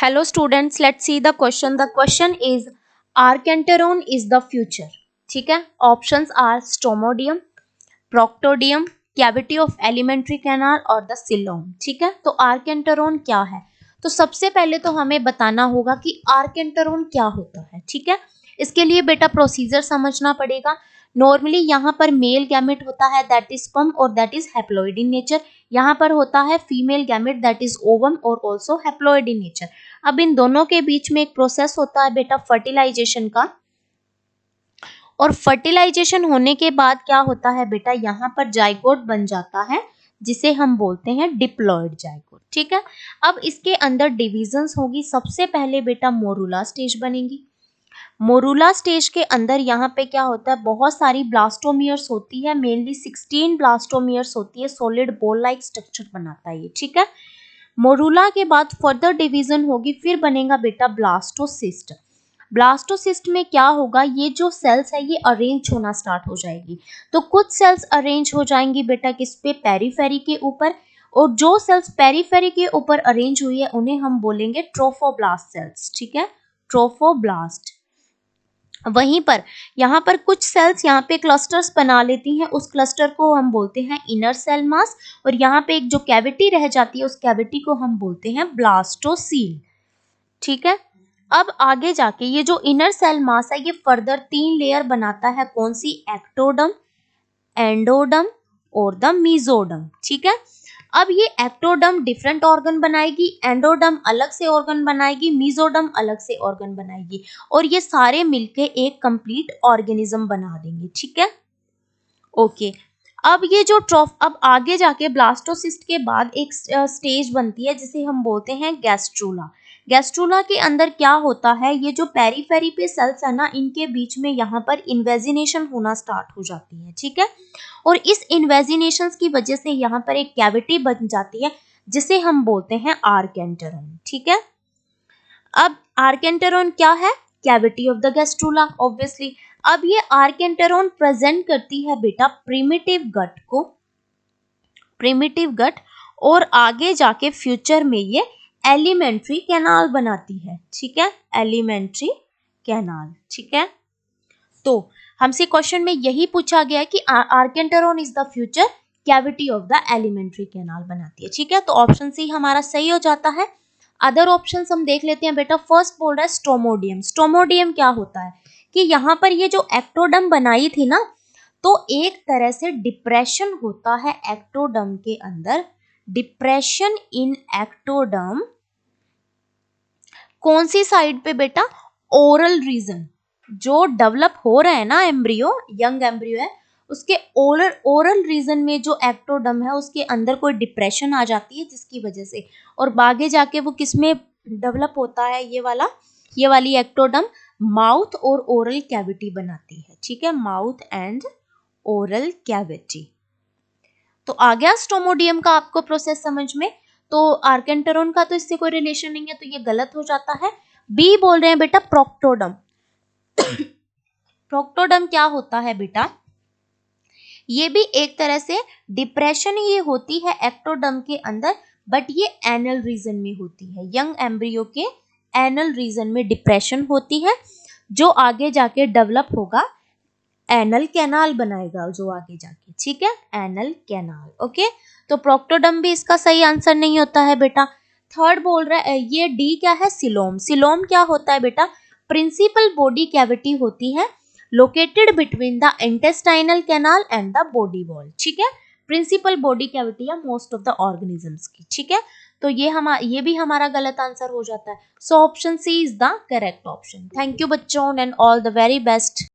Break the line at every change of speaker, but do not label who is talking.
Hello students, let's see the question. The question is Archenteron is the future. ठीक है, options are Stomodium, Proctodium, cavity of alimentary canal और the coelom. ठीक है, तो Archenteron क्या है? तो सबसे पहले तो हमें बताना होगा कि Archenteron क्या होता है. ठीक है, इसके लिए बेटा प्रोसीजर समझना पड़ेगा. नॉर्मली यहाँ पर मेल गैमेट होता है दैट इज स्पर्म और that is haploid in nature. यहाँ पर होता है female gamete that is ovum और ऑल्सो हैप्लॉइड इन नेचर. अब इन दोनों के बीच में एक प्रोसेस होता है बेटा फर्टिलाइजेशन का, और फर्टिलाइजेशन होने के बाद क्या होता है बेटा, यहाँ पर जाइगोट बन जाता है जिसे हम बोलते हैं डिप्लॉइड जाइगोट. ठीक है, अब इसके अंदर डिविजन्स होगी. सबसे पहले बेटा मोरूला स्टेज बनेगी. मोरूला स्टेज के अंदर यहाँ पे क्या होता है, बहुत सारी ब्लास्टोमियर्स होती है, मेनली 16 ब्लास्टोमियर्स होती है. सॉलिड बॉल लाइक स्ट्रक्चर बनाता है ये. ठीक है, मोरूला के बाद फर्दर डिवीजन होगी, फिर बनेगा बेटा ब्लास्टोसिस्ट. ब्लास्टोसिस्ट में क्या होगा, ये जो सेल्स है ये अरेंज होना स्टार्ट हो जाएगी. तो कुछ सेल्स अरेंज हो जाएंगी बेटा किस पे, पेरीफेरी के ऊपर, और जो सेल्स पेरीफेरी के ऊपर अरेंज हुई है उन्हें हम बोलेंगे ट्रोफोब्लास्ट सेल्स. ठीक है, ट्रोफोब्लास्ट. वहीं पर यहाँ पर कुछ सेल्स यहाँ पे क्लस्टर्स बना लेती हैं, उस क्लस्टर को हम बोलते हैं इनर सेल मास, और यहाँ पे एक जो कैविटी रह जाती है उस कैविटी को हम बोलते हैं ब्लास्टोसील. ठीक है, अब आगे जाके ये जो इनर सेल मास है ये फर्दर 3 लेयर बनाता है. कौन सी, एक्टोडम, एंडोडम और द मीजोडम. ठीक है, अब ये एक्टोडम डिफरेंट ऑर्गन बनाएगी, एंडोडम अलग से ऑर्गन बनाएगी, मीजोडम अलग से ऑर्गन बनाएगी, और ये सारे मिलके एक कंप्लीट ऑर्गेनिज्म बना देंगे. ठीक है, ओके. अब ये जो अब आगे जाके ब्लास्टोसिस्ट के बाद एक स्टेज बनती है जिसे हम बोलते हैं गैस्ट्रूला. गैस्ट्रूला के अंदर क्या होता है, ये जो पेरीफेरी पे सेल्स है ना, इनके बीच में यहाँ पर इन्वेजिनेशन होना स्टार्ट हो जाती है. ठीक है, और इस इन्वेजिनेशन की वजह से यहाँ पर एक कैविटी बन जाती है जिसे हम बोलते हैं आर्केंटेरॉन. ठीक है, अब आर्केंटेरॉन क्या है, cavity of the gastrula obviously. अब ये आर्केंटेरॉन प्रेजेंट करती है बेटा प्रिमिटिव गट को, प्रिमिटिव गट, और आगे जाके फ्यूचर में ये एलिमेंट्री कैनाल बनाती है. ठीक है, एलिमेंट्री कैनाल. ठीक है, तो हमसे क्वेश्चन में यही पूछा गया कि archenteron is the future cavity of the alimentary canal बनाती है. ठीक है, तो ऑप्शन सी हमारा सही हो जाता है. अदर ऑप्शंस हम देख लेते हैं बेटा. फर्स्ट बोल रहा है स्टोमोडियम. स्टोमोडियम क्या होता है कि यहाँ पर ये जो एक्टोडम बनाई थी ना, तो एक तरह से डिप्रेशन होता है एक्टोडम के अंदर. डिप्रेशन इन एक्टोडम कौन सी साइड पे बेटा, ओरल रीजन. जो डेवलप हो रहा है ना एम्ब्रियो, यंग एम्ब्रियो है, उसके ओरल रीजन में जो एक्टोडम है उसके अंदर कोई डिप्रेशन आ जाती है जिसकी वजह से, और आगे जाके वो किस में डेवलप होता है, ये वाली एक्टोडम माउथ और ओरल कैविटी बनाती है. ठीक है, माउथ एंड ओरल कैविटी. तो आ गया स्टोमोडियम का आपको प्रोसेस समझ में. तो आर्केंटेरॉन का तो इससे कोई रिलेशन नहीं है, तो ये गलत हो जाता है. बी बोल रहे हैं बेटा प्रोक्टोडम. प्रोक्टोडम क्या होता है बेटा, ये भी एक तरह से डिप्रेशन ही होती है एक्टोडम के अंदर, बट ये एनल रीजन में होती है. यंग एम्ब्रियो के एनल रीजन में डिप्रेशन होती है, जो आगे जाके डेवलप होगा, एनल कैनाल बनाएगा जो आगे जाके. ठीक है, एनल कैनाल. ओके, तो प्रोक्टोडम भी इसका सही आंसर नहीं होता है बेटा. थर्ड बोल रहा है ये डी क्या है, सिलोम. सिलोम क्या होता है बेटा, प्रिंसिपल बॉडी कैविटी होती है located between the intestinal canal and the body wall. ठीक है, प्रिंसिपल बॉडी कैविटी है मोस्ट ऑफ द ऑर्गेनिजम्स की. ठीक है, तो ये भी हमारा गलत आंसर हो जाता है. So option C is the correct option. Thank you बच्चों and all the very best.